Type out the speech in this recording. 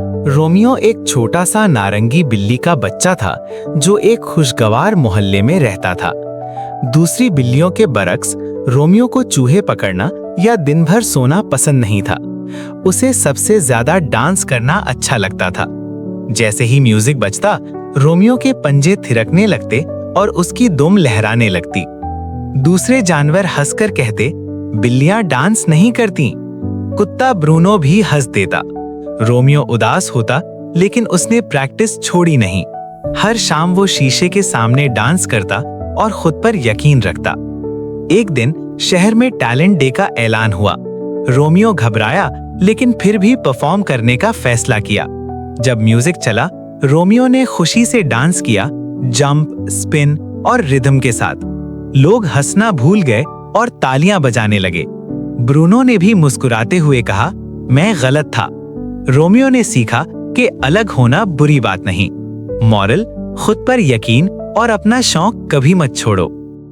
Romeo एक छोटा सा नारंगी बिल्ली का बच्चा था जो एक खुशगवार मोहल्ले में रहता था। दूसरी बिल्लियों के बरक्स रोमियो को चूहे पकड़ना या दिन भर सोना पसंद नहीं था। उसे सबसे ज्यादा डांस करना अच्छा लगता था। जैसे ही म्यूजिक बजता, रोमियो के पंजे थिरकने लगते और उसकी दुम लहराने लगती। दूसरे जानवर हंसकर कहते, बिल्लियां डांस नहीं करती। कुत्ता ब्रूनो भी हंस देता। रोमियो उदास होता, लेकिन उसने प्रैक्टिस छोड़ी नहीं। हर शाम वो शीशे के सामने डांस करता और खुद पर यकीन रखता। एक दिन शहर में टैलेंट डे का ऐलान हुआ। रोमियो घबराया, लेकिन फिर भी परफॉर्म करने का फैसला किया। जब म्यूजिक चला, रोमियो ने खुशी से डांस किया, जंप, स्पिन और रिदम के साथ। लोग हंसना भूल गए और तालियां बजाने लगे। ब्रूनो ने भी मुस्कुराते हुए कहा, मैं गलत था। रोमियो ने सीखा कि अलग होना बुरी बात नहीं। मॉरल, खुद पर यकीन और अपना शौक कभी मत छोड़ो।